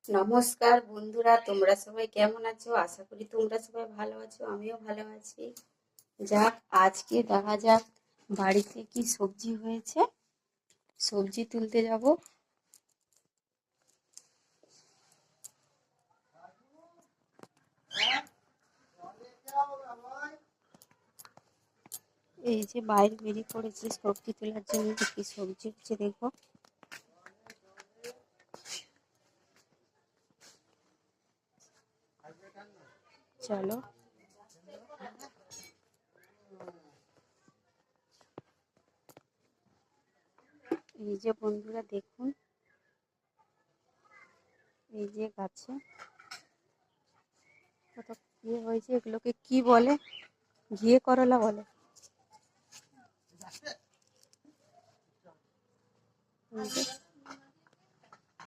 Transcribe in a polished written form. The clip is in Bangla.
নমস্কার বন্ধুরা, তোমরা সবাই কেমন আছো? আশা করি তোমরা সবাই ভালো আছো, আমিও ভালো আছি। যাক, আজকে দেখা যাক বাড়িতে কি সবজি হয়েছে। সবজি তুলতে যাব। এই যে বাইরে বেরিয়ে পড়েছি সবজি তোলার জন্য। কি সবজি হচ্ছে দেখো। চলো। এই যে বন্ধুরা দেখুন, এই যে গাছে কত ইয়ে হয়েছে। এগুলোকে কি বলে? ঘিয়ে করলা বলে। এই যে